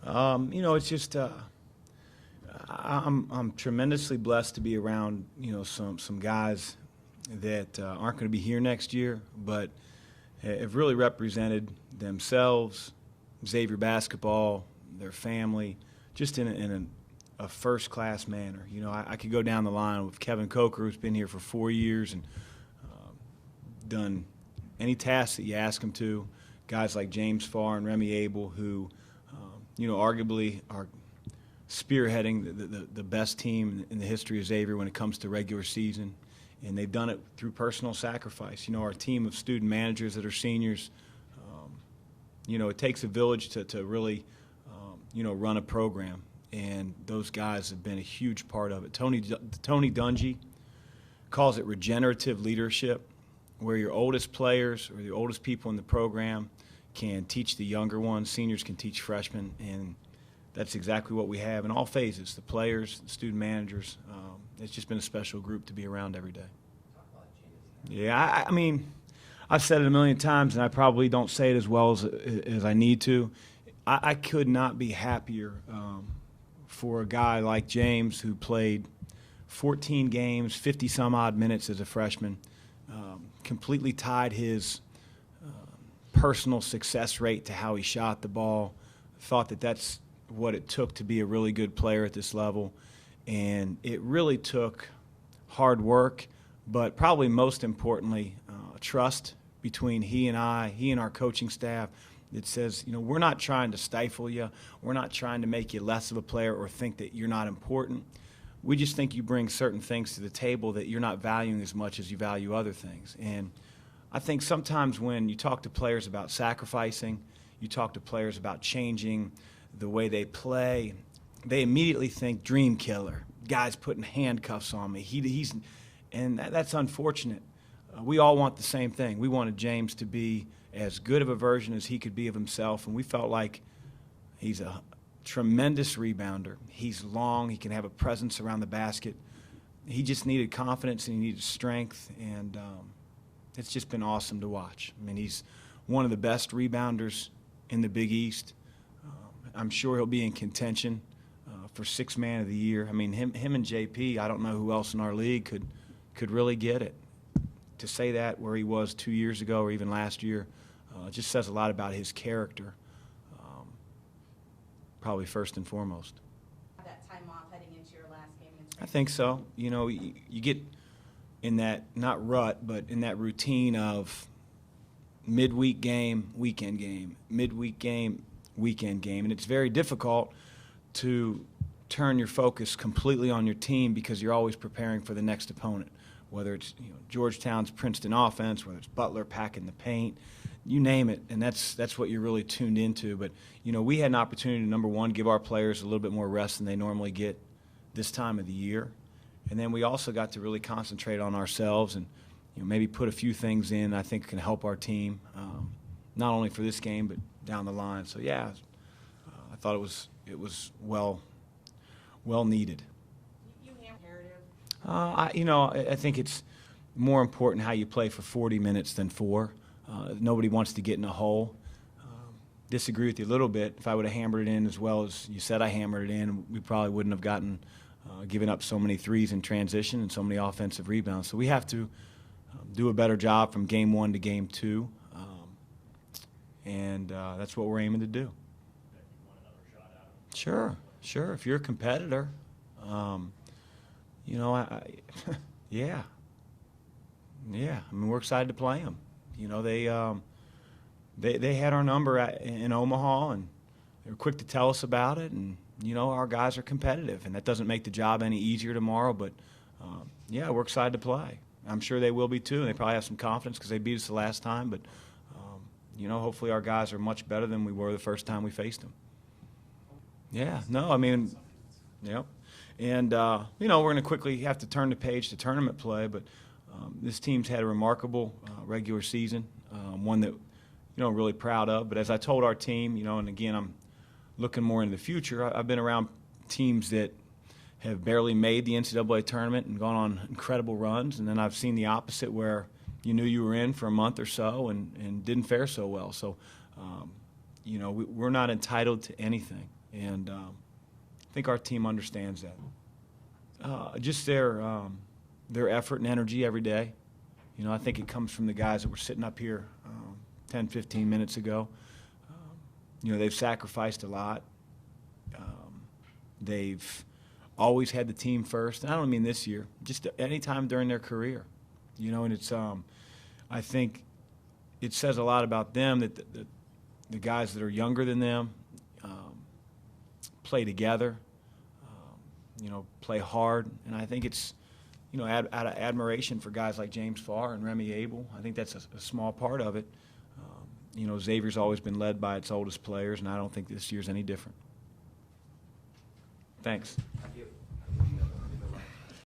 It's just I'm tremendously blessed to be around some guys that aren't going to be here next year, but have really represented themselves, Xavier basketball, their family, just in a first-class manner. I could go down the line with Kevin Coker, who's been here for 4 years and done any task that you ask him to. Guys like James Farr and Remy Abel, who arguably are spearheading the best team in the history of Xavier when it comes to regular season, and they've done it through personal sacrifice. Our team of student managers that are seniors, it takes a village to really, run a program, and those guys have been a huge part of it. Tony Dungy calls it regenerative leadership, where your oldest players or the oldest people in the program can teach the younger ones, seniors can teach freshmen, and that's exactly what we have in all phases, the players, the student managers. It's just been a special group to be around every day. Yeah, I mean, I've said it a million times, and I probably don't say it as well as I need to. I could not be happier for a guy like James, who played 14 games, 50-some-odd minutes as a freshman, completely tied his personal success rate to how he shot the ball, thought that that's what it took to be a really good player at this level. And it really took hard work, but probably most importantly, trust between he and our coaching staff that says, we're not trying to stifle you. We're not trying to make you less of a player or think that you're not important. We just think you bring certain things to the table that you're not valuing as much as you value other things. And I think sometimes when you talk to players about sacrificing, you talk to players about changing the way they play, they immediately think dream killer, guys putting handcuffs on me. And that's unfortunate. We all want the same thing. We wanted James to be as good of a version as he could be of himself, and we felt like he's a tremendous rebounder. He's long. He can have a presence around the basket. He just needed confidence and he needed strength, and it's just been awesome to watch. I mean, he's one of the best rebounders in the Big East. I'm sure he'll be in contention for Sixth Man of the Year. I mean, him and JP, I don't know who else in our league could really get it. To say that where he was 2 years ago or even last year just says a lot about his character, probably first and foremost. That time off heading into your last game against Creighton? I think so. You get in that, not rut, but in that routine of midweek game, weekend game, midweek game, weekend game. And it's very difficult to turn your focus completely on your team because you're always preparing for the next opponent, whether it's Georgetown's Princeton offense, whether it's Butler packing the paint, you name it, and that's what you're really tuned into. But, we had an opportunity to, number one, give our players a little bit more rest than they normally get this time of the year. And then we also got to really concentrate on ourselves and maybe put a few things in I think can help our team, not only for this game but down the line. So, yeah, I thought it was well needed. I think it's more important how you play for 40 minutes than 4. Nobody wants to get in a hole. Disagree with you a little bit. If I would have hammered it in as well as you said I hammered it in, we probably wouldn't have given up so many threes in transition and so many offensive rebounds. So we have to do a better job from game 1 to game 2, and that's what we're aiming to do. Sure. If you're a competitor, yeah. I mean, we're excited to play them. They had our number in Omaha, and they were quick to tell us about it. And our guys are competitive, and that doesn't make the job any easier tomorrow. But we're excited to play. I'm sure they will be too, and they probably have some confidence because they beat us the last time. But hopefully our guys are much better than we were the first time we faced them. Yeah. No, I mean, yep. And, we're going to quickly have to turn the page to tournament play, but this team's had a remarkable regular season, one that, really proud of. But as I told our team, and again, I'm looking more into the future, I've been around teams that have barely made the NCAA tournament and gone on incredible runs, and then I've seen the opposite where you knew you were in for a month or so and didn't fare so well. So, we're not entitled to anything. And I think our team understands that. Just their effort and energy every day. You know, I think it comes from the guys that were sitting up here 10, 15 minutes ago. You know, they've sacrificed a lot. They've always had the team first. And I don't mean this year, just any time during their career. You know, and it's I think it says a lot about them that the guys that are younger than them play together, you know, play hard. And I think it's, you know, out of admiration for guys like James Farr and Remy Abel. I think that's a small part of it. You know, Xavier's always been led by its oldest players, and I don't think this year's any different. Thanks. Thank you.